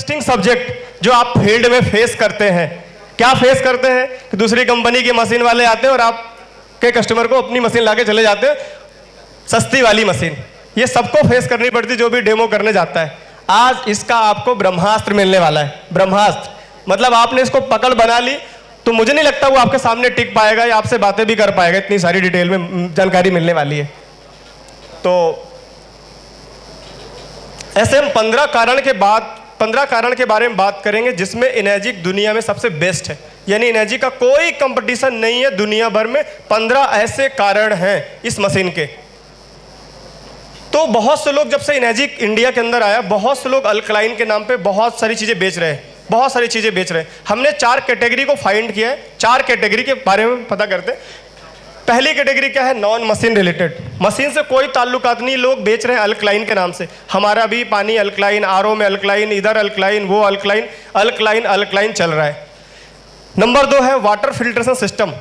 Interesting subject जो आप field में फेस करते हैं। क्या फेस करते हैं कि दूसरी कंपनी के मशीन वाले आते हैं और आपके कस्टमर को अपनी मशीन लाके चले जाते हैं, सस्ती वाली मशीन। ये सबको फेस करनी पड़ती जो भी डेमो करने जाता है। आज इसका आपको ब्रह्मास्त्र मिलने वाला है। ब्रह्मास्त्र मतलब आपने इसको पकड़ बना ली तो मुझे नहीं लगता वो आपके सामने टिक पाएगा या आपसे बातें भी कर पाएगा, इतनी सारी डिटेल में जानकारी मिलने वाली है। तो ऐसे हम 15 कारण के बारे में बात करेंगे जिसमें एनर्जिक दुनिया में सबसे बेस्ट है, यानी एनर्जी का कोई कंपटीशन नहीं है दुनिया भर में। 15 ऐसे कारण हैं इस मशीन के। तो बहुत से लोग, जब से एनर्जिक इंडिया के अंदर आया, बहुत से लोग अल्कलाइन के नाम पे बहुत सारी चीज़ें बेच रहे हैं, बहुत सारी चीज़ें बेच रहे हैं। हमने 4 कैटेगरी को फाइंड किया है, 4 कैटेगरी के बारे में पता करते हैं। पहली कैटेगरी क्या है? नॉन मशीन रिलेटेड, मशीन से कोई ताल्लुकात नहीं, लोग बेच रहे हैं अल्कलाइन के नाम से। हमारा भी पानी अल्कलाइन, आरओ में अल्कलाइन, इधर अल्कलाइन, वो अल्कलाइन, अल्कलाइन अल्कलाइन चल रहा है। नंबर 2 है वाटर फिल्ट्रेशन सिस्टम,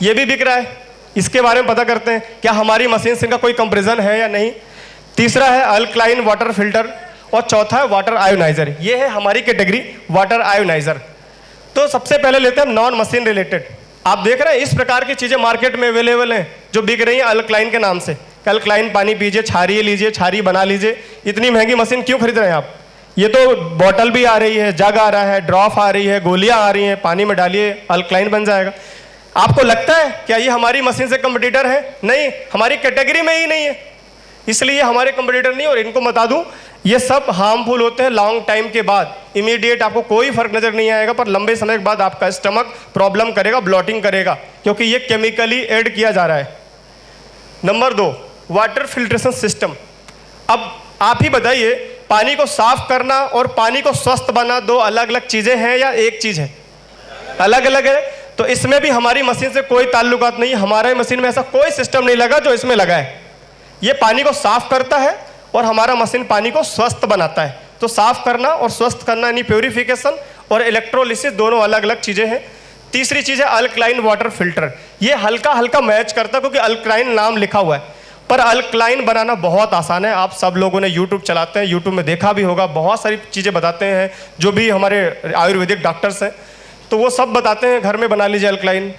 ये भी बिक रहा है, इसके बारे में पता करते हैं क्या हमारी मशीन से इनका कोई कंपैरिजन है या नहीं। तीसरा है अल्कलाइन वाटर फिल्टर और चौथा है वाटर आयोनाइजर। ये है हमारी कैटेगरी वाटर आयोनाइजर। तो सबसे पहले लेते हैं नॉन मशीन रिलेटेड। आप देख रहे हैं इस प्रकार की चीज़ें मार्केट में अवेलेबल हैं जो बिक रही हैं अल्कलाइन के नाम से। अल्कलाइन पानी पीजिए, क्षारीय लीजिए, क्षारीय बना लीजिए। इतनी महंगी मशीन क्यों खरीद रहे हैं आप? ये तो बॉटल भी आ रही है, जग आ रहा है, ड्रॉप आ रही है, गोलियां आ रही हैं, पानी में डालिए अल्कलाइन बन जाएगा। आपको लगता है क्या ये हमारी मशीन से कंपटीटर है? नहीं, हमारी कैटेगरी में ही नहीं है, इसलिए हमारे कंपटीटर नहीं। और इनको बता दूं ये सब हार्मफुल होते हैं लॉन्ग टाइम के बाद। इमीडिएट आपको कोई फर्क नजर नहीं आएगा, पर लंबे समय के बाद आपका स्टमक प्रॉब्लम करेगा, ब्लॉटिंग करेगा, क्योंकि ये केमिकली ऐड किया जा रहा है। Number 2 water filtration system. अब आप ही बताइए, पानी को साफ करना और पानी को स्वस्थ बनाना 2 अलग अलग चीजें हैं या एक चीज है? अलग अलग है। तो इसमें भी हमारी मशीन से कोई ताल्लुकात नहीं है, हमारे मशीन में ऐसा कोई सिस्टम नहीं लगा जो इसमें लगा है। ये पानी को साफ करता है और हमारा मशीन पानी को स्वस्थ बनाता है। तो साफ करना और स्वस्थ करना यानी प्योरीफिकेशन और इलेक्ट्रोलिसिस दोनों अलग अलग चीज़ें हैं। तीसरी चीज़ है अल्कलाइन वाटर फिल्टर। ये हल्का हल्का मैच करता है क्योंकि अल्कलाइन नाम लिखा हुआ है, पर अल्कलाइन बनाना बहुत आसान है। आप सब लोगों ने यूट्यूब चलाते हैं, यूट्यूब में देखा भी होगा, बहुत सारी चीज़ें बताते हैं जो भी हमारे आयुर्वेदिक डॉक्टर्स हैं, तो वो सब बताते हैं घर में बना लीजिए अल्कलाइन।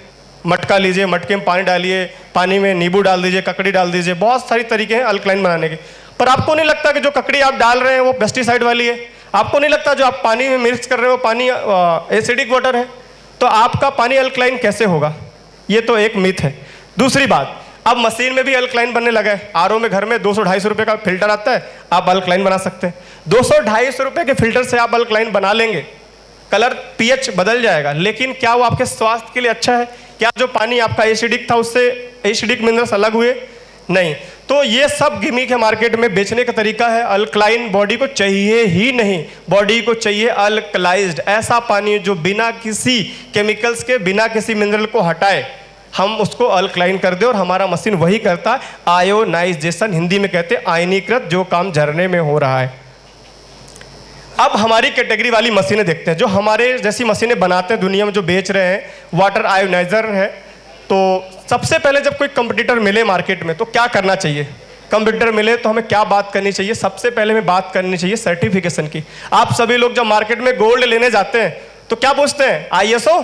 मटका लीजिए, मटके में पानी डालिए, पानी में नींबू डाल दीजिए, ककड़ी डाल दीजिए, बहुत सारी तरीके हैं अल्कलाइन बनाने के। पर आपको नहीं लगता कि जो ककड़ी आप डाल रहे हैं वो पेस्टिसाइड वाली है? आपको नहीं लगता जो आप पानी में मिक्स कर रहे हो पानी एसिडिक वाटर है? तो आपका पानी अल्कलाइन कैसे होगा? ये तो एक मिथ है। दूसरी बात, अब मशीन में भी अल्कलाइन बनने लगा है। आरओ में घर में 200-250 रुपये का फिल्टर आता है, आप अल्कलाइन बना सकते हैं। 200-250 रुपये के फिल्टर से आप अल्कलाइन बना लेंगे, कलर पीएच बदल जाएगा, लेकिन क्या वो आपके स्वास्थ्य के लिए अच्छा है? क्या जो पानी आपका एसिडिक था उससे एसिडिक मिनरल्स अलग हुए? नहीं। तो ये सब गिमिक है मार्केट में, बेचने का तरीका है। अल्कलाइन बॉडी को चाहिए ही नहीं, बॉडी को चाहिए अल्कलाइज्ड, ऐसा पानी जो बिना किसी केमिकल्स के, बिना किसी मिनरल को हटाए हम उसको अल्कलाइन कर दे, और हमारा मशीन वही करता है, आयोनाइजेशन, हिंदी में कहते हैं आयनीकृत, जो काम झरने में हो रहा है। अब हमारी कैटेगरी वाली मशीनें देखते हैं, जो हमारे जैसी मशीनें बनाते हैं दुनिया में, जो बेच रहे हैं। वाटर आयोनाइजर है। तो सबसे पहले जब कोई कंपटीटर मिले मार्केट में तो क्या करना चाहिए? कंपटीटर मिले तो हमें क्या बात करनी चाहिए? सबसे पहले हमें बात करनी चाहिए सर्टिफिकेशन की। आप सभी लोग जब मार्केट में गोल्ड लेने जाते हैं तो क्या पूछते हैं? ISO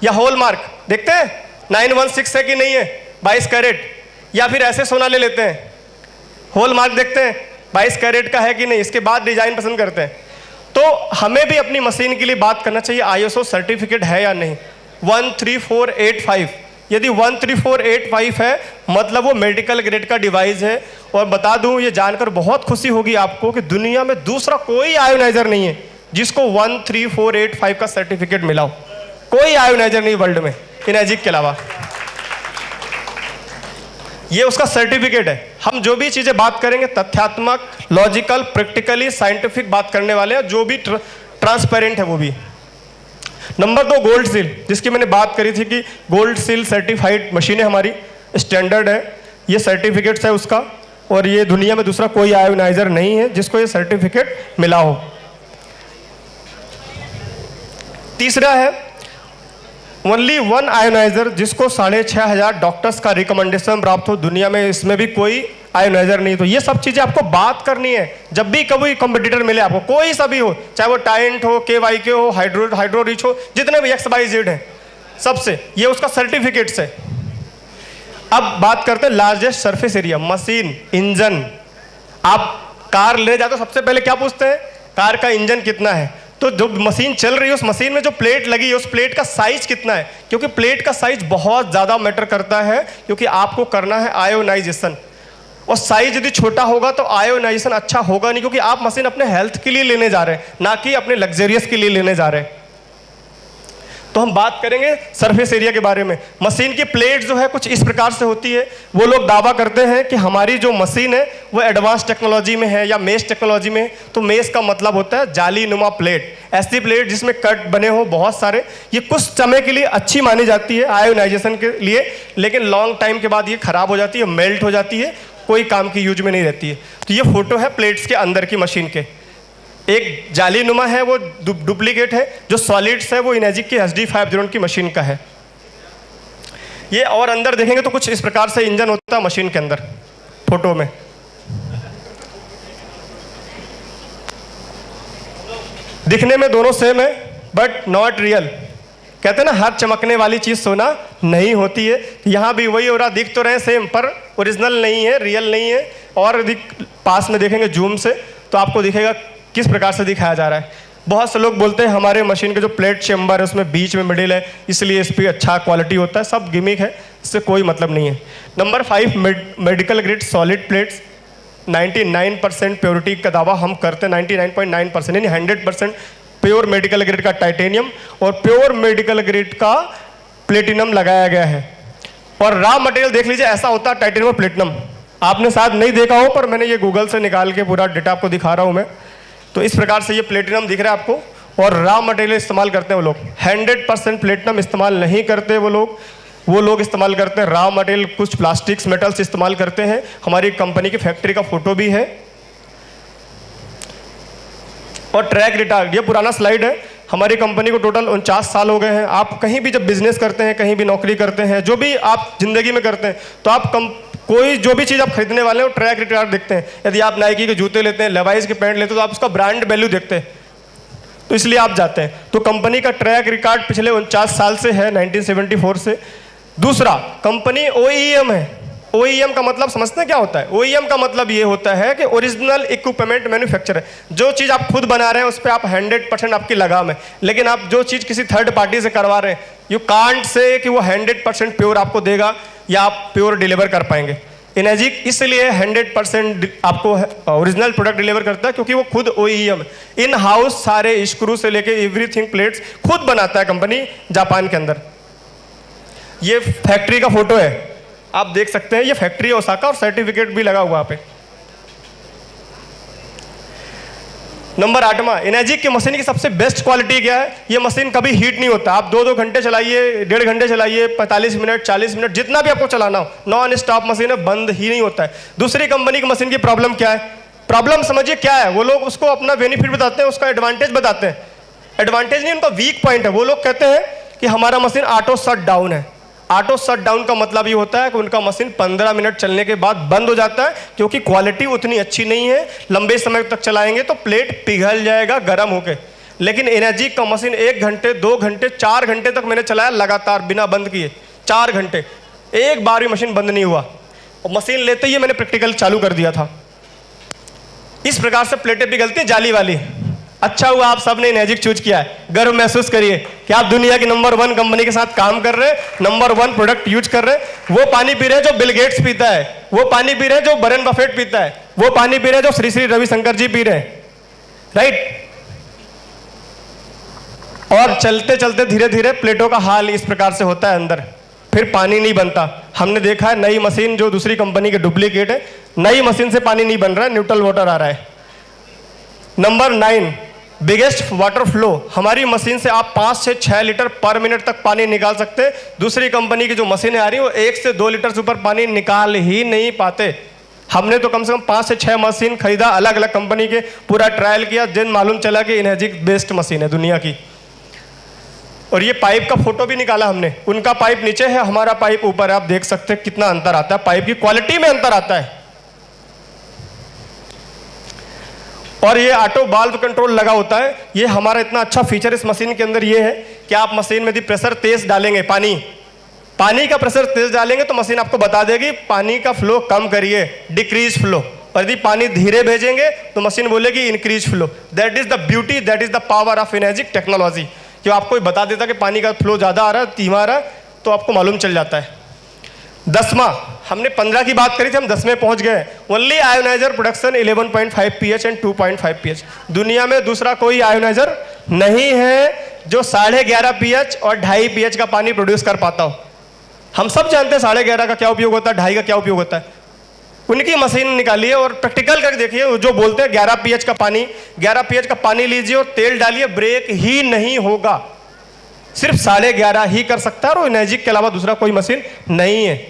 या हॉलमार्क देखते हैं, 916 है कि नहीं है, 22 कैरेट, या फिर ऐसे सोना ले लेते हैं, हॉलमार्क देखते हैं 22 कैरेट का है कि नहीं, इसके बाद डिजाइन पसंद करते हैं। तो हमें भी अपनी मशीन के लिए बात करना चाहिए ISO सर्टिफिकेट है या नहीं। 13485, यदि 13485 है मतलब वो मेडिकल ग्रेड का डिवाइस है। और बता दूं, ये जानकर बहुत खुशी होगी आपको कि दुनिया में दूसरा कोई आयोनाइजर नहीं है जिसको 13485 का सर्टिफिकेट मिला हो। कोई आयोनाइजर नहीं वर्ल्ड में एनर्जिक के अलावा, ये उसका सर्टिफिकेट है। हम जो भी चीजें बात करेंगे तथ्यात्मक, लॉजिकल, प्रैक्टिकली, साइंटिफिक बात करने वाले हैं, जो भी ट्रांसपेरेंट है वो भी। नंबर 2 गोल्ड सील, जिसकी मैंने बात करी थी कि गोल्ड सील सर्टिफाइड मशीनें हमारी स्टैंडर्ड है, ये सर्टिफिकेट्स है उसका, और ये दुनिया में दूसरा कोई आयोनाइजर नहीं है जिसको ये सर्टिफिकेट मिला हो। तीसरा है ओनली वन आयोनाइजर जिसको 6,500 डॉक्टर्स का रिकमेंडेशन प्राप्त हो दुनिया में, इसमें भी कोई आयोनाइजर नहीं। तो ये सब चीज़ें आपको बात करनी है जब भी कभी कंपटीटर मिले आपको, कोई सा भी हो, चाहे वो टाइंट हो, KYK हो, हाइड्रो रिच हो, जितने भी XYZ हैं सबसे, ये उसका सर्टिफिकेट्स है। अब बात करते हैं largest surface area, machine, engine. आप कार ले जाते हो सबसे पहले क्या पूछते हैं, कार का इंजन कितना है। तो जो मशीन चल रही है उस मशीन में जो प्लेट लगी है उस प्लेट का साइज कितना है, क्योंकि प्लेट का साइज बहुत ज़्यादा मैटर करता है, क्योंकि आपको करना है आयोनाइजेशन। और साइज यदि छोटा होगा तो आयोनाइजेशन अच्छा होगा नहीं, क्योंकि आप मशीन अपने हेल्थ के लिए लेने जा रहे हैं, ना कि अपने लग्जरियस के लिए लेने जा रहे हैं। तो हम बात करेंगे सरफेस एरिया के बारे में। मशीन की प्लेट जो है कुछ इस प्रकार से होती है। वो लोग दावा करते हैं कि हमारी जो मशीन है वो एडवांस टेक्नोलॉजी में है या मेश टेक्नोलॉजी में है। तो मेश का मतलब होता है जाली नुमा प्लेट, ऐसी प्लेट जिसमें कट बने हो बहुत सारे। ये कुछ समय के लिए अच्छी मानी जाती है आयोनाइजेशन के लिए, लेकिन लॉन्ग टाइम के बाद ये खराब हो जाती है, मेल्ट हो जाती है, कोई काम की यूज में नहीं रहती है। तो ये फोटो है प्लेट्स के अंदर की मशीन के। एक जाली नुमा है वो डुप्लीकेट है, जो सॉलिड्स है वो इनेजिक की HD 501 की मशीन का है। ये और अंदर देखेंगे तो कुछ इस प्रकार से इंजन होता है मशीन के अंदर फोटो में। दिखने में दोनों सेम है बट नॉट रियल। कहते हैं ना हर चमकने वाली चीज सोना नहीं होती है। यहाँ भी वही हो रहा, दिख तो रहे सेम पर ओरिजिनल नहीं है, रियल नहीं है। और पास में देखेंगे जूम से तो आपको दिखेगा किस प्रकार से दिखाया जा रहा है। बहुत से लोग बोलते हैं हमारे मशीन के जो प्लेट चेम्बर है उसमें बीच में मिडिल है, इसलिए इस पर अच्छा क्वालिटी होता है। सब गिमिक है, इससे कोई मतलब नहीं है। Number 5, medical grade solid plates. 99% purity का दावा हम करते हैं, 99.9% यानी 100% प्योर मेडिकल ग्रेड का टाइटेनियम और प्योर मेडिकल ग्रेड का प्लेटिनम लगाया गया है। और रॉ मटेरियल देख लीजिए, ऐसा होता है टाइटेनियम और प्लेटिनम। आपने शायद नहीं देखा हो पर मैंने ये गूगल से निकाल के पूरा डेटा आपको दिखा रहा हूँ मैं। तो इस प्रकार से ये प्लेटिनम दिख रहा है आपको। और रॉ मटेरियल इस्तेमाल करते हैं वो लोग, 100% प्लेटिनम इस्तेमाल नहीं करते वो लोग इस्तेमाल करते हैं रॉ मटेरियल, कुछ प्लास्टिक्स मेटल्स इस्तेमाल करते हैं। हमारी कंपनी की फैक्ट्री का फोटो भी है। और ट्रैक रिकॉर्ड, ये पुराना स्लाइड है। हमारी कंपनी को टोटल 49 साल हो गए हैं। आप कहीं भी जब बिजनेस करते हैं, कहीं भी नौकरी करते हैं, जो भी आप जिंदगी में करते हैं, तो आप कोई जो भी चीज़ आप खरीदने वाले हो ट्रैक रिकॉर्ड देखते हैं। यदि आप नाइकी के जूते लेते हैं, लेवाइस के पैंट लेते हैं, तो आप उसका ब्रांड वैल्यू देखते हैं, तो इसलिए आप जाते हैं। तो कंपनी का ट्रैक रिकॉर्ड पिछले 49 साल से है, 1974 से। दूसरा, कंपनी OEM है। OEM का मतलब समझते हैं क्या होता है? OEM का मतलब ये होता है कि ओरिजिनल इक्विपमेंट मैन्युफैक्चर। जो चीज़ आप खुद बना रहे हैं उस पर आप 100% आपकी लगाम है, लेकिन आप जो चीज़ किसी थर्ड पार्टी से करवा रहे हैं, यू कांट से कि वो 100% प्योर आपको देगा या आप प्योर डिलीवर कर पाएंगे। इनेजिक इसलिए 100% आपको ओरिजिनल प्रोडक्ट डिलीवर करता है क्योंकि वो खुद OEM है। इन हाउस सारे स्क्रू से लेके एवरीथिंग प्लेट्स खुद बनाता है कंपनी जापान के अंदर। ये फैक्ट्री का फोटो है, आप देख सकते हैं। ये फैक्ट्री है ओसाका और सर्टिफिकेट भी लगा हुआ वहाँ पे। नंबर 8वां, इनेजिक की मशीन की सबसे बेस्ट क्वालिटी क्या है? ये मशीन कभी हीट नहीं होता। आप 2-2 घंटे चलाइए, 1.5 घंटे चलाइए, 45 मिनट, 40 मिनट, जितना भी आपको चलाना हो, नॉन स्टॉप मशीन है, बंद ही नहीं होता है। दूसरी कंपनी की मशीन की प्रॉब्लम क्या है? प्रॉब्लम समझिए क्या है। वो लोग उसको अपना बेनिफिट बताते हैं, उसका एडवांटेज बताते हैं। एडवांटेज नहीं, उनका वीक पॉइंट है। वो लोग कहते हैं कि हमारा मशीन ऑटो शट डाउन है। ऑटो शट डाउन का मतलब ये होता है कि उनका मशीन 15 मिनट चलने के बाद बंद हो जाता है, क्योंकि क्वालिटी उतनी अच्छी नहीं है। लंबे समय तक चलाएंगे तो प्लेट पिघल जाएगा गर्म होके। लेकिन इनेजिक का मशीन 1 घंटे, 2 घंटे, 4 घंटे तक मैंने चलाया लगातार बिना बंद किए। 4 घंटे, एक बार भी मशीन बंद नहीं हुआ। और मशीन लेते ही मैंने प्रैक्टिकल चालू कर दिया था। इस प्रकार से प्लेटें पिघलती हैं जाली वाली। अच्छा हुआ आप सबने इनेजिक चूज किया है। गर्व महसूस करिए कि आप दुनिया की नंबर 1 कंपनी के साथ काम कर रहे हैं, नंबर 1 प्रोडक्ट यूज कर रहे हैं। वो पानी पी रहे हैं जो बिल गेट्स पीता है, वो पानी पी रहे हैं जो वॉरेन बफेट पीता है, वो पानी पी रहे हैं जो श्री श्री रविशंकर जी पी रहे हैं, राइट। और चलते चलते धीरे धीरे प्लेटों का हाल इस प्रकार से होता है अंदर, फिर पानी नहीं बनता। हमने देखा है नई मशीन जो दूसरी कंपनी के डुप्लीकेट है, नई मशीन से पानी नहीं बन रहा है, न्यूट्रल वाटर आ रहा है। Number 9, biggest water flow. हमारी मशीन से आप 5 से 6 लीटर पर मिनट तक पानी निकाल सकते हैं। दूसरी कंपनी की जो मशीनें आ रही हैं वो 1 से 2 लीटर से ऊपर पानी निकाल ही नहीं पाते। हमने तो कम से कम 5 से 6 मशीन खरीदा, अलग अलग कंपनी के, पूरा ट्रायल किया, जिन मालूम चला कि इनेजिक बेस्ट मशीन है दुनिया की। और ये पाइप का फोटो भी निकाला हमने, उनका पाइप नीचे है, हमारा पाइप ऊपर है। आप देख सकते हैं कितना अंतर आता है, पाइप की क्वालिटी में अंतर आता है। और ये ऑटो वाल्व कंट्रोल लगा होता है। ये हमारा इतना अच्छा फीचर इस मशीन के अंदर ये है कि आप मशीन में यदि प्रेशर तेज डालेंगे, पानी का प्रेशर तेज डालेंगे तो मशीन आपको बता देगी पानी का फ्लो कम करिए, डिक्रीज फ्लो। और यदि पानी धीरे भेजेंगे तो मशीन बोलेगी increase flow. That is the beauty, that is the power of energic technology. जो आपको बता देता कि पानी का फ्लो ज़्यादा आ रहा है, धीमा आ रहा है, तो आपको मालूम चल जाता है। 10वां, हमने 15 की बात करी थी, हम 10 में पहुंच गए। Only ionizer production 11.5 pH and 2.5 pH। दुनिया में दूसरा कोई आयोनाइजर नहीं है जो 11.5 pH और 2.5 pH का पानी प्रोड्यूस कर पाता हो। हम सब जानते हैं 11.5 का क्या उपयोग होता है, 2.5 का क्या उपयोग होता है। उनकी मशीन निकालिए और प्रैक्टिकल करके देखिए। जो बोलते हैं 11 pH का पानी, 11 pH का पानी लीजिए और तेल डालिए, ब्रेक ही नहीं होगा। सिर्फ 11.5 ही कर सकता है और एनर्जिक के अलावा दूसरा कोई मशीन नहीं है।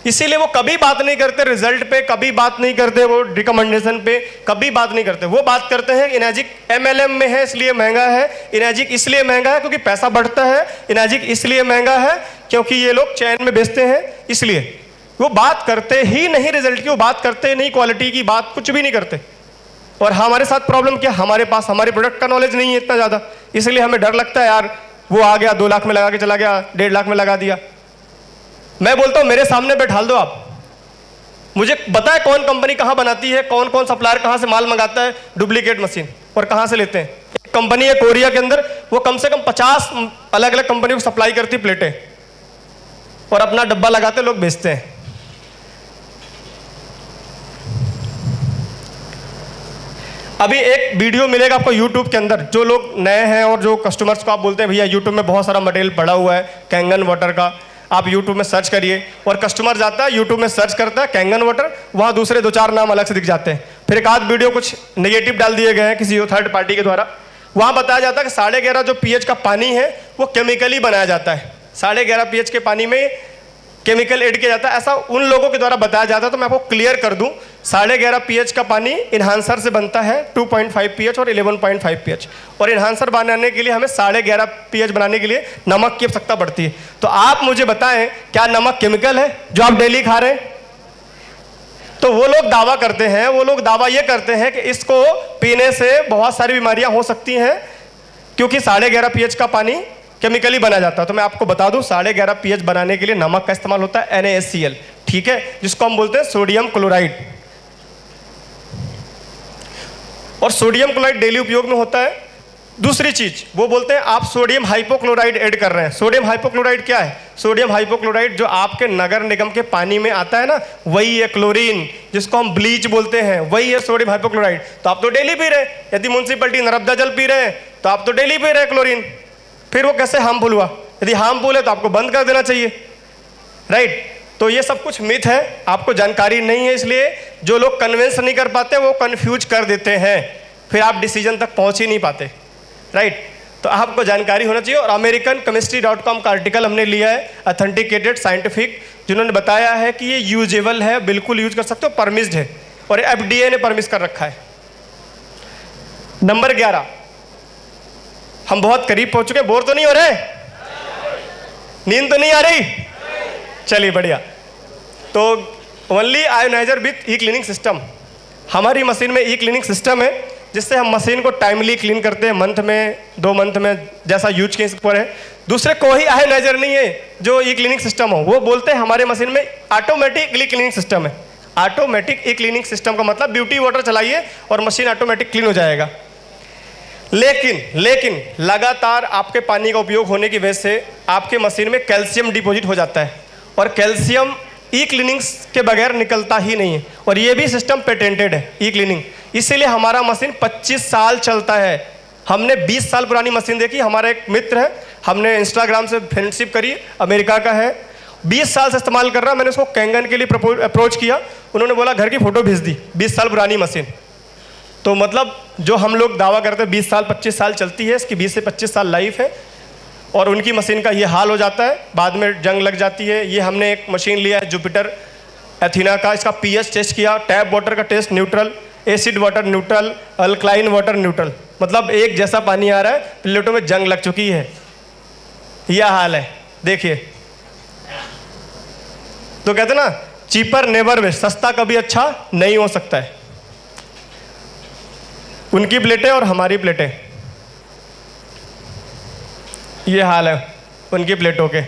इसीलिए वो कभी बात नहीं करते रिजल्ट पे, कभी बात नहीं करते वो रिकमेंडेशन पे, कभी बात नहीं करते। वो बात करते हैं एनर्जिक MLM में है इसलिए महंगा है, एनर्जिक इसलिए महंगा है क्योंकि पैसा बढ़ता है, एनर्जिक इसलिए महंगा है क्योंकि ये लोग चैन में बेचते हैं, इसलिए वो बात करते ही नहीं रिजल्ट की, वो बात करते नहीं क्वालिटी की, बात कुछ भी नहीं करते। और हमारे साथ प्रॉब्लम क्या, हमारे पास हमारे प्रोडक्ट का नॉलेज नहीं है इतना ज़्यादा, इसलिए हमें डर लगता है यार वो आ गया 2 लाख में लगा के चला गया, 1.5 लाख में लगा दिया। मैं बोलता हूँ मेरे सामने बैठा दो आप, मुझे बताए कौन कंपनी कहाँ बनाती है, कौन कौन सप्लायर कहाँ से माल मंगाता है डुप्लीकेट मशीन और कहाँ से लेते हैं। एक कंपनी है कोरिया के अंदर, वो कम से कम 50 अलग अलग कंपनी को सप्लाई करती प्लेटें और अपना डब्बा लगाते लोग बेचते हैं। अभी एक वीडियो मिलेगा आपको YouTube के अंदर, जो लोग नए हैं और जो कस्टमर्स को आप बोलते हैं भैया YouTube में बहुत सारा मटेरियल पड़ा हुआ है कैंगन वाटर का, आप YouTube में सर्च करिए। और कस्टमर जाता है YouTube में सर्च करता है कैंगन वाटर, वहाँ दूसरे 2-4 नाम अलग से दिख जाते हैं। फिर एक आध वीडियो कुछ नेगेटिव डाल दिए गए हैं किसी थर्ड पार्टी के द्वारा, वहाँ बताया जाता है कि 11.5 जो pH का पानी है वो केमिकली बनाया जाता है, 11.5 pH के पानी में केमिकल ऐड किया जाता है, ऐसा उन लोगों के द्वारा बताया जाता है। तो मैं आपको क्लियर कर दूं, 11.5 pH का पानी इन्हांसर से बनता है 2.5 pH और 11.5 pH। और इन्हांसर बनाने के लिए हमें 11.5 pH बनाने के लिए नमक की आवश्यकता पड़ती है। तो आप मुझे बताएं क्या नमक केमिकल है जो आप डेली खा रहे हैं? तो वो लोग दावा करते हैं, वो लोग दावा ये करते हैं कि इसको पीने से बहुत सारी बीमारियां हो सकती हैं क्योंकि 11.5 pH का पानी केमिकली बना जाता है। तो मैं आपको बता दूं 11.5 pH बनाने के लिए नमक का इस्तेमाल होता है NaCl, ठीक है, जिसको हम बोलते हैं सोडियम क्लोराइड। और सोडियम क्लोराइड डेली उपयोग में होता है। दूसरी चीज वो बोलते हैं आप सोडियम हाइपोक्लोराइड ऐड कर रहे हैं। सोडियम हाइपोक्लोराइड क्या है? सोडियम हाइपोक्लोराइड जो आपके नगर निगम के पानी में आता है ना, वही है क्लोरीन, जिसको हम ब्लीच बोलते हैं, वही है सोडियम हाइपोक्लोराइड। तो आप तो डेली पी रहे हैं। यदि म्यूनसिपलिटी नर्मदा जल पी रहे हैं तो आप तो डेली पी रहे हैं क्लोरीन, फिर वो कैसे हार्मफुल हुआ? यदि हार्मफुल है तो आपको बंद कर देना चाहिए, राइट। तो ये सब कुछ मिथ है, आपको जानकारी नहीं है, इसलिए जो लोग कन्विंस नहीं कर पाते वो कंफ्यूज कर देते हैं, फिर आप डिसीजन तक पहुंच ही नहीं पाते, राइट। तो आपको जानकारी होना चाहिए। और americanchemistry.com का आर्टिकल हमने लिया है, अथेंटिकेटेड साइंटिफिक, जिन्होंने बताया है कि ये यूजेबल है, बिल्कुल यूज कर सकते हो, परमिस्ड है और FDA ने परमिश कर रखा है। नंबर 11, हम बहुत करीब पहुंच चुके हैं। बोर तो नहीं हो रहे? नींद तो नहीं आ रही? चलिए बढ़िया। तो only ioniser with E cleaning system, हमारी मशीन में ई क्लीनिंग सिस्टम है जिससे हम मशीन को टाइमली क्लीन करते हैं, मंथ में 2 मंथ में, जैसा यूज के पर है। दूसरे कोई आयोनाइजर नहीं है जो ई क्लीनिंग सिस्टम हो। वो बोलते हैं हमारे मशीन में ऑटोमेटिक ई क्लीनिंग सिस्टम है। ऑटोमेटिक ई क्लीनिंग सिस्टम का मतलब ब्यूटी वाटर चलाइए और मशीन ऑटोमेटिक क्लीन हो जाएगा। लेकिन लगातार आपके पानी का उपयोग होने की वजह से आपके मशीन में कैल्शियम डिपॉजिट हो जाता है और कैल्शियम ई क्लीनिंग के बगैर निकलता ही नहीं है। और ये भी सिस्टम पेटेंटेड है ई क्लीनिंग, इसीलिए हमारा मशीन 25 साल चलता है। हमने 20 साल पुरानी मशीन देखी। हमारा एक मित्र है, हमने इंस्टाग्राम से फ्रेंडशिप करी, अमेरिका का है, 20 साल से इस्तेमाल कर रहा है। मैंने उसको कैंगन के लिए अप्रोच किया, उन्होंने बोला घर की फ़ोटो भेज दी, 20 साल पुरानी मशीन। तो मतलब जो हम लोग दावा करते हैं 20 साल 25 साल चलती है, इसकी 20 से 25 साल लाइफ है और उनकी मशीन का ये हाल हो जाता है, बाद में जंग लग जाती है। ये हमने एक मशीन लिया है जुपिटर एथीना का, इसका पीएच टेस्ट किया, टैप वाटर का test neutral, acid water neutral, alkaline water neutral, मतलब एक जैसा पानी आ रहा है, प्लेटों में जंग लग चुकी है। यह हाल है, देखिए। तो कहते ना चीपर नेवर बेस्ट, सस्ता कभी अच्छा नहीं हो सकता है। उनकी प्लेटें और हमारी प्लेटें, ये हाल है उनकी प्लेटों के।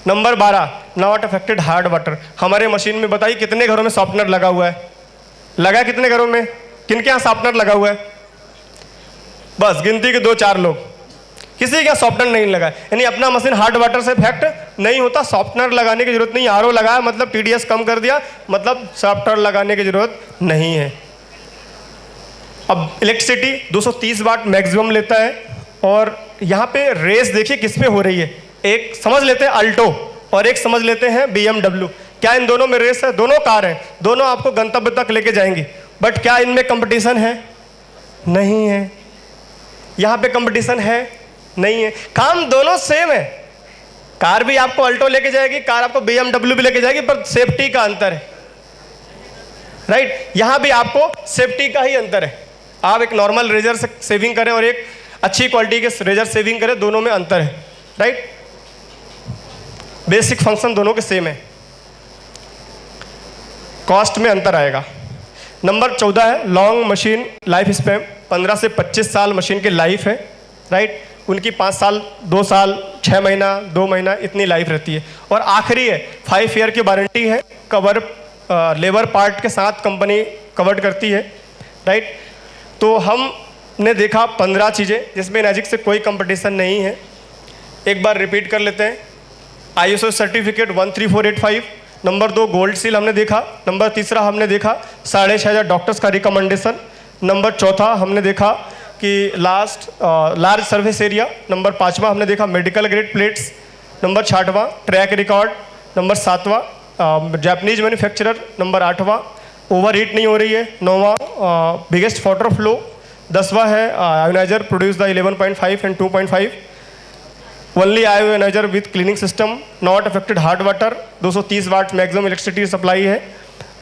Number 12, not affected hard water. हमारे मशीन में बताइए कितने घरों में सॉफ्टनर लगा हुआ है? लगा है कितने घरों में? किनके यहाँ सॉफ्टनर लगा हुआ है? बस गिनती के 2-4 लोग, किसी के यहाँ सॉफ्टनर नहीं लगा है। यानी अपना मशीन हार्ड वाटर से इफेक्ट नहीं होता, सॉफ्टनर लगाने की जरूरत नहीं। आरओ लगाया मतलब टीडीएस कम कर दिया, मतलब सॉफ्टनर लगाने की जरूरत नहीं है। अब इलेक्ट्रिसिटी 230 वाट मैक्सिमम लेता है। और यहाँ पे रेस देखिए किस पे हो रही है, एक समझ लेते हैं अल्टो और एक समझ लेते हैं BMW। क्या इन दोनों में रेस है? दोनों कार हैं, दोनों आपको गंतव्य तक लेके जाएंगी, बट क्या इनमें कंपटीशन है? नहीं है। यहाँ पे कंपटीशन है? नहीं है। काम दोनों सेम है, कार भी आपको अल्टो लेके जाएगी, कार आपको BMW भी लेके जाएगी, पर सेफ्टी का अंतर है, राइट। यहाँ भी आपको सेफ्टी का ही अंतर है। आप एक नॉर्मल रेजर से सेविंग करें और एक अच्छी क्वालिटी के रेजर सेविंग करें, दोनों में अंतर है, राइट। बेसिक फंक्शन दोनों के सेम है, कॉस्ट में अंतर आएगा। नंबर 14 है लॉन्ग मशीन लाइफ स्पैन। 15 से 25 साल मशीन की लाइफ है, राइट। उनकी 5 साल, 2 साल, 6 महीना, 2 महीना इतनी लाइफ रहती है। और आखिरी है 5 ईयर की वारंटी है, कवर लेबर पार्ट के साथ कंपनी कवर करती है, राइट। तो हमने देखा 15 चीज़ें जिसमें एनर्जिक से कोई कंपटीशन नहीं है। एक बार रिपीट कर लेते हैं। ISO certificate 13485। Number 2 gold seal हमने देखा। नंबर 3 हमने देखा 6500 डॉक्टर्स का रिकमेंडेशन। नंबर 4 हमने देखा कि लार्ज सर्विस एरिया। नंबर 5 हमने देखा medical grade plates. Number 6 track record. Number 7 Japanese manufacturer. Number 8 over heat नहीं हो रही है। 9 बिगेस्ट वाटर फ्लो। 10वां है ioniser produce the 11.5 and 2.5। Only ioniser with cleaning system, not affected hard water. 230 watt maximum electricity supply है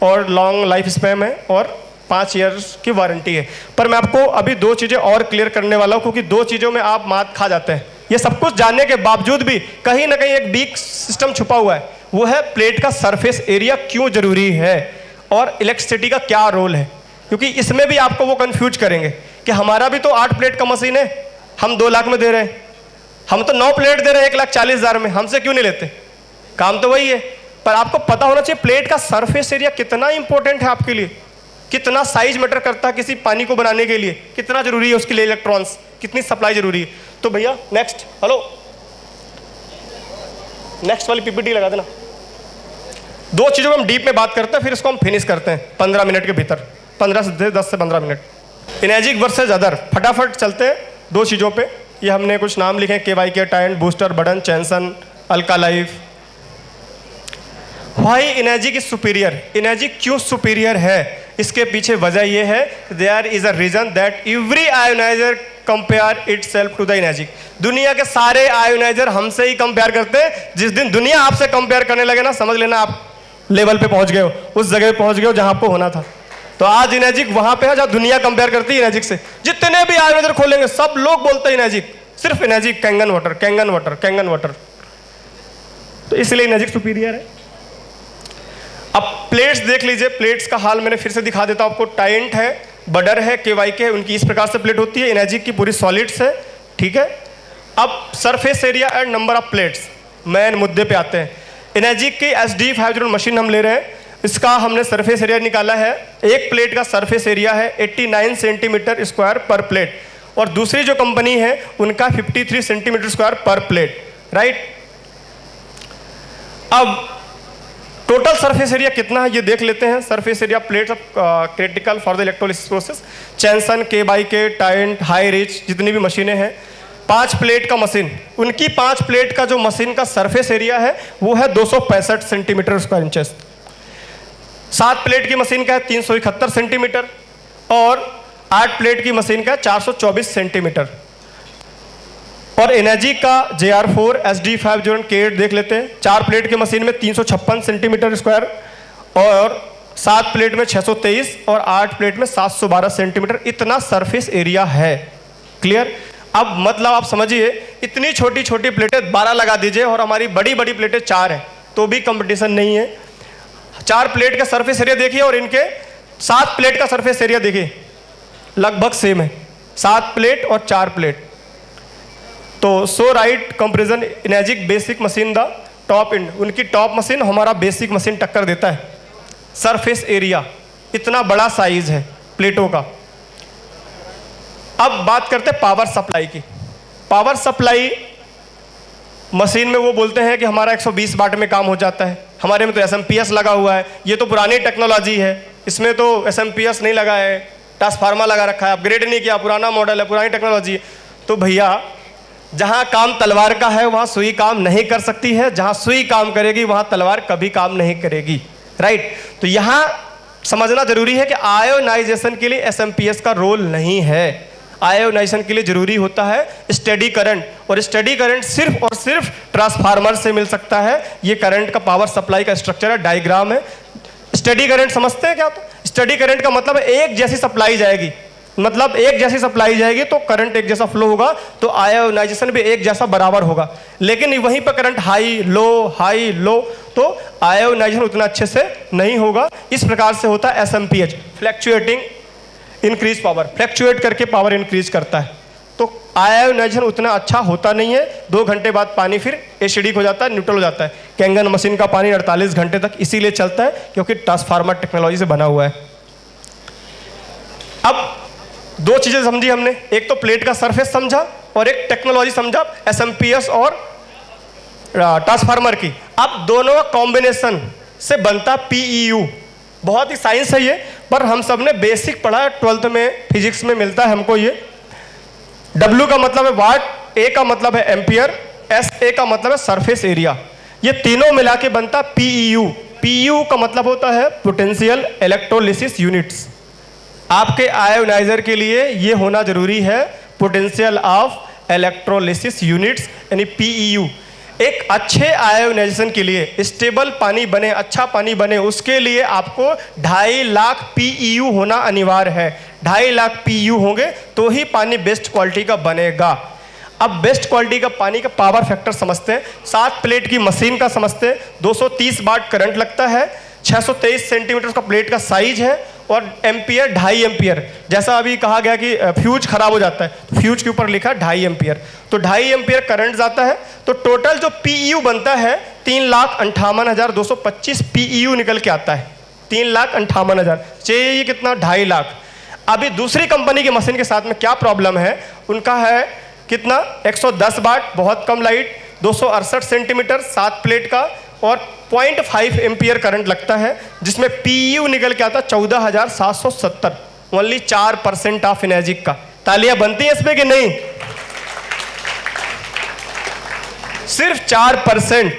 और long life span है और 5 ईयर्स की वारंटी है। पर मैं आपको अभी 2 चीज़ें और क्लियर करने वाला हूँ, क्योंकि 2 चीज़ों में आप मात खा जाते हैं। ये सब कुछ जानने के बावजूद भी कहीं ना कहीं एक वीक सिस्टम छुपा हुआ है, वो है प्लेट का सरफेस एरिया क्यों जरूरी है और इलेक्ट्रिसिटी का क्या रोल है। क्योंकि इसमें भी आपको वो कंफ्यूज करेंगे कि हमारा भी तो 8 प्लेट का मशीन है, हम 2 लाख में दे रहे हैं, हम तो 9 प्लेट दे रहे हैं 1,40,000 में, हमसे क्यों नहीं लेते? काम तो वही है। पर आपको पता होना चाहिए प्लेट का सरफेस एरिया कितना इंपॉर्टेंट है आपके लिए, कितना साइज मैटर करता है किसी पानी को बनाने के लिए, कितना जरूरी है उसके लिए इलेक्ट्रॉन्स, कितनी सप्लाई जरूरी है। तो भैया नेक्स्ट, हेलो नेक्स्ट वाली पीपीटी लगा देना। 2 चीज़ों में हम डीप में बात करते हैं, फिर इसको हम फिनिश करते हैं 15 मिनट के भीतर, 10 से 15 मिनट। एनर्जिक वर्सेस अदर, फटाफट चलते हैं 2 चीज़ों पे। ये हमने कुछ नाम लिखे, KYK, टाइंट, बूस्टर, बडन, Chanson, Alka life. Why Enagic is superior? Enagic क्यों सुपीरियर है? इसके पीछे वजह यह है there is a reason that every ioniser compare itself to the Enagic. दुनिया के सारे आयोनाइजर हमसे ही कंपेयर करते हैं। जिस दिन दुनिया आपसे कंपेयर करने लगे ना, समझ लेना आप लेवल पे पहुंच गए हो, उस जगह पे पहुंच गए हो जहां आपको होना था। तो आज एनर्जिक वहां पे है जहां दुनिया कंपेयर करती है एनर्जिक से। जितने भी आयोनाइजर खोलेंगे सब लोग बोलते हैं एनर्जिक, सिर्फ energic Kangen water, Kangen water, Kangen water. तो इसलिए एनर्जिक सुपीरियर है। अब प्लेट्स देख लीजिए, प्लेट्स का हाल मैंने फिर से दिखा देता हूं आपको। टाइंट है, बडर है, KYK है, उनकी इस प्रकार से प्लेट होती है। एनर्जिक की पूरी सॉलिड्स है, ठीक है। अब surface area and number of plates, main मुद्दे पे आते हैं। एनर्जिक की SD500 मशीन हम ले रहे हैं, इसका हमने सरफेस एरिया निकाला है। एक प्लेट का सरफेस एरिया है 89 सेंटीमीटर स्क्वायर पर प्लेट, और दूसरी जो कंपनी है उनका 53 सेंटीमीटर स्क्वायर पर प्लेट, राइट। अब टोटल सरफेस एरिया कितना है ये देख लेते हैं। Surface area plates of critical for the electrolysis process, Chanson, KYK, Tyent, high rich, जितनी भी मशीनें हैं। 5 प्लेट का मशीन, उनकी 5 प्लेट का जो मशीन का सरफेस एरिया है वो है 265 सेंटीमीटर स्क्वायर इंचेस। 7 प्लेट की मशीन का है 371 सेंटीमीटर, और 8 प्लेट की मशीन का 424 सेंटीमीटर। और एनर्जी का JR4 SD500 K8 देख लेते हैं। 4 प्लेट की मशीन में 356 सेंटीमीटर स्क्वायर, और 7 प्लेट में 623, और 8 प्लेट में 712 सेंटीमीटर। इतना सरफेस एरिया है, क्लियर। अब मतलब आप समझिए, इतनी छोटी छोटी प्लेटें 12 लगा दीजिए और हमारी बड़ी बड़ी प्लेटें 4 हैं, तो भी कंपटीशन नहीं है। 4 प्लेट का सरफेस एरिया देखिए और इनके 7 प्लेट का सरफेस एरिया देखिए, लगभग सेम है, 7 प्लेट और 4 प्लेट। तो so right comparison Enagic basic machine the top end, उनकी टॉप मशीन हमारा बेसिक मशीन टक्कर देता है। सरफेस एरिया इतना बड़ा साइज है प्लेटों का। अब बात करते हैं पावर सप्लाई की। पावर सप्लाई मशीन में वो बोलते हैं कि हमारा 120 वाट में काम हो जाता है, हमारे में तो एसएमपीएस लगा हुआ है, ये तो पुरानी टेक्नोलॉजी है, इसमें तो एसएमपीएस नहीं लगा है, ट्रांसफार्मर लगा रखा है, अपग्रेड नहीं किया, पुराना मॉडल है, पुरानी टेक्नोलॉजी है। तो भैया जहाँ काम तलवार का है वहाँ सुई काम नहीं कर सकती है, जहाँ सुई काम करेगी वहाँ तलवार कभी काम नहीं करेगी, राइट। तो यहाँ समझना जरूरी है कि आयोनाइजेशन के लिए एसएमपीएस का रोल नहीं है। आयोनाइजेशन के लिए जरूरी होता है स्टेडी करंट, और स्टेडी करंट सिर्फ और सिर्फ ट्रांसफार्मर से मिल सकता है। ये करंट का पावर सप्लाई का स्ट्रक्चर है, डायग्राम है। स्टेडी करंट समझते हैं क्या? तो स्टेडी करंट का मतलब एक जैसी सप्लाई जाएगी, मतलब एक जैसी सप्लाई जाएगी तो करंट एक जैसा फ्लो होगा, तो आयोनाइजेशन भी एक जैसा बराबर होगा। लेकिन वहीं पर करंट हाई लो तो आयोनाइजेशन उतना अच्छे से नहीं होगा। इस प्रकार से होता है एसएमपीएच, फ्लैक्चुएटिंग इंक्रीज पावर, फ्लैक्चुएट करके पावर इंक्रीज करता है। तो आयोनाइजेशन उतना अच्छा होता नहीं है। 2 घंटे बाद पानी फिर एसिडिक हो जाता है, न्यूट्रल हो जाता है। कैंगन मशीन का पानी 48 घंटे तक इसीलिए चलता है क्योंकि ट्रांसफार्मर टेक्नोलॉजी से बना हुआ है। अब 2 चीजें समझी हमने, एक तो प्लेट का सरफेस समझा और एक टेक्नोलॉजी समझा एसएमपीएस और ट्रांसफार्मर की। अब दोनों का कॉम्बिनेशन से बनता पीईयू। बहुत ही साइंस है ये, पर हम सब ने बेसिक पढ़ा है, 12th में फिजिक्स में मिलता है हमको ये। W का मतलब है वाट, A का मतलब है एम्पियर, SA का मतलब है सरफेस एरिया। ये तीनों मिला के बनता पीईयू। पीईयू का मतलब होता है पोटेंशियल इलेक्ट्रोलिसिस यूनिट्स। आपके आयोनाइजर के लिए ये होना जरूरी है, पोटेंशियल ऑफ इलेक्ट्रोलिसिस यूनिट्स यानी पीईयू। एक अच्छे आयोनाइजेशन के लिए, स्टेबल पानी बने, अच्छा पानी बने, उसके लिए आपको 2.5 लाख पीईयू होना अनिवार्य है। 2.5 लाख पीईयू होंगे तो ही पानी बेस्ट क्वालिटी का बनेगा। अब बेस्ट क्वालिटी का पानी का पावर फैक्टर समझते हैं। 7 प्लेट की मशीन का समझते हैं। 230 वाट करंट लगता है, 623 सेंटीमीटर का प्लेट का साइज है और एम्पियर 2.5 एम्पियर। जैसा अभी कहा गया कि फ्यूज खराब हो जाता है, तो फ्यूज के ऊपर लिखा 2.5 एम्पियर, तो 2.5 एम्पियर करंट जाता है। तो टोटल जो पीईयू बनता है 3,58,225 पीईयू निकल के आता है। 3,58,000 चाहिए, ये कितना? 2.5 लाख। अभी दूसरी कंपनी की मशीन के साथ में क्या प्रॉब्लम है, उनका है कितना? 110 वाट, बहुत कम लाइट, 268 सेंटीमीटर, 7 प्लेट का और 0.5 एम्पियर करंट लगता है, जिसमें पीयू निकल के आता 14,770। ओनली 4% ऑफ एनर्जिक का। तालियां बनती हैं इस पे कि नहीं? सिर्फ 4%,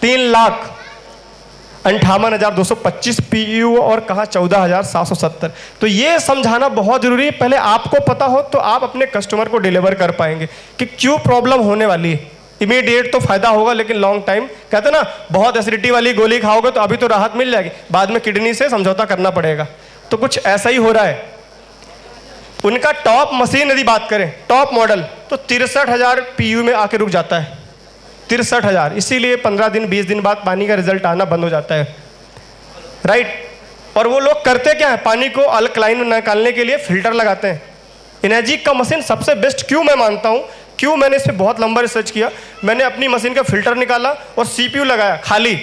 3,58,225 पीयू और कहा 14,770। तो ये समझाना बहुत जरूरी है। पहले आपको पता हो तो आप अपने कस्टमर को डिलीवर कर पाएंगे कि क्यों प्रॉब्लम होने वाली है। इमीडिएट तो फायदा होगा लेकिन लॉन्ग टाइम, कहते ना बहुत एसिडिटी वाली गोली खाओगे तो अभी तो राहत मिल जाएगी, बाद में किडनी से समझौता करना पड़ेगा। तो कुछ ऐसा ही हो रहा है। उनका टॉप मशीन यदि बात करें, टॉप मॉडल, तो 63,000 पीयू में आके रुक जाता है। 63,000, इसीलिए 15 दिन 20 दिन बाद पानी का रिजल्ट आना बंद हो जाता है, राइट। और वो लोग करते क्या है, पानी को अल्कलाइन निकालने के लिए फिल्टर लगाते हैं। एनर्जिक का मशीन सबसे बेस्ट क्यों मैं मानता हूँ, क्यों मैंने इस पर बहुत लंबा रिसर्च किया। मैंने अपनी मशीन का फिल्टर निकाला और सीपीयू लगाया खाली,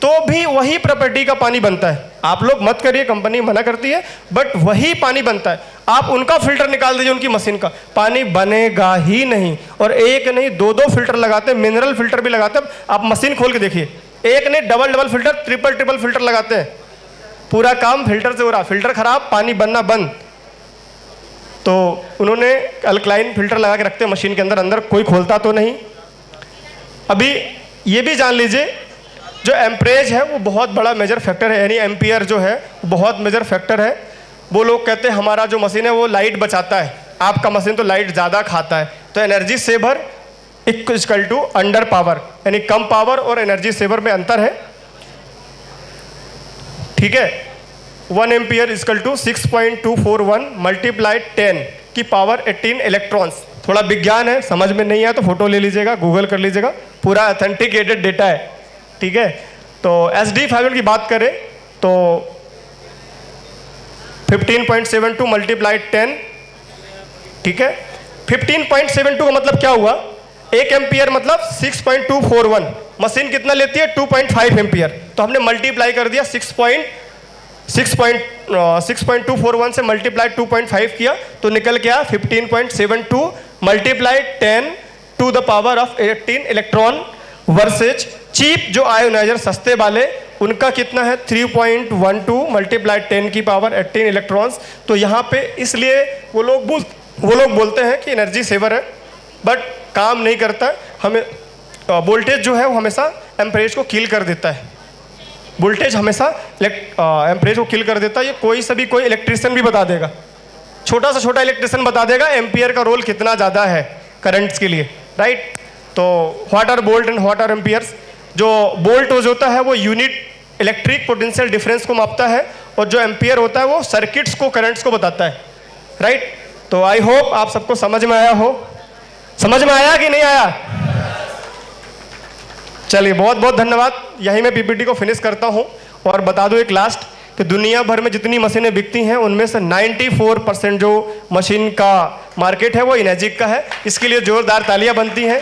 तो भी वही प्रॉपर्टी का पानी बनता है। आप लोग मत करिए, कंपनी मना करती है, बट वही पानी बनता है। आप उनका फिल्टर निकाल दीजिए, उनकी मशीन का पानी बनेगा ही नहीं। और एक नहीं 2-2 फिल्टर लगाते हैं, मिनरल फिल्टर भी लगाते हैं। आप मशीन खोल के देखिए, एक नहीं डबल फिल्टर, ट्रिपल फिल्टर लगाते हैं। पूरा काम फिल्टर से हो रहा, फिल्टर खराब, पानी बनना बंद। तो उन्होंने अल्कलाइन फिल्टर लगा के रखते हैं मशीन के अंदर, कोई खोलता तो नहीं। अभी ये भी जान लीजिए, जो एम्परेज है वो बहुत बड़ा मेजर फैक्टर है, यानी एम्पियर जो है बहुत मेजर फैक्टर है। वो लोग कहते हैं हमारा जो मशीन है वो लाइट बचाता है, आपका मशीन तो लाइट ज़्यादा खाता है। तो energy saver equal to under power, यानी कम पावर और एनर्जी सेवर में अंतर है, ठीक है। 1 एम्पियर इक्वल टू 6.241 मल्टीप्लाइड 10, की पावर 18 इलेक्ट्रॉन्स। थोड़ा विज्ञान है, समझ में नहीं आया तो फोटो ले लीजिएगा, गूगल कर लीजिएगा, पूरा ऑथेंटिकेटेड डेटा है, ठीक है। तो SD 500 की बात करें तो 15.72 मल्टीप्लाइड 10, ठीक है। 15.72 का मतलब क्या हुआ, 1 एम्पियर मतलब 6.241, मशीन कितना लेती है 2.5 एम्पियर, तो हमने मल्टीप्लाई कर दिया 6.241 से मल्टीप्लाई 2.5 किया तो निकल के आया 15.72 multiply 10 to the power of 18 electron versus cheap जो आयोनाइजर सस्ते वाले उनका कितना है 3.12 मल्टीप्लाई 10 की पावर 18 इलेक्ट्रॉन्स। तो यहाँ पे इसलिए वो लोग बोलते हैं कि एनर्जी सेवर है, बट काम नहीं करता। हमें वोल्टेज जो है वो हमेशा एम्परेज को किल कर देता है, वोल्टेज हमेशा एम्परेज को किल कर देता है। ये कोई इलेक्ट्रिशियन भी बता देगा, छोटा से छोटा इलेक्ट्रिशियन बता देगा एम्पियर का रोल कितना ज़्यादा है करंट्स के लिए, राइट। तो what are volt and what are amperes. जो वोल्ट होता है वो यूनिट इलेक्ट्रिक पोटेंशियल डिफरेंस को मापता है, और जो एम्पियर होता है वो सर्किट्स को, करंट्स को बताता है, राइट। तो आई होप आप सबको समझ में आया हो। समझ में आया कि नहीं आया? चलिए बहुत बहुत धन्यवाद। यहीं मैं PPT को फिनिश करता हूं और बता दूं एक लास्ट कि दुनिया भर में जितनी मशीनें बिकती हैं उनमें से 94% जो मशीन का मार्केट है वो इनर्जी का है। इसके लिए जोरदार तालियां बनती हैं।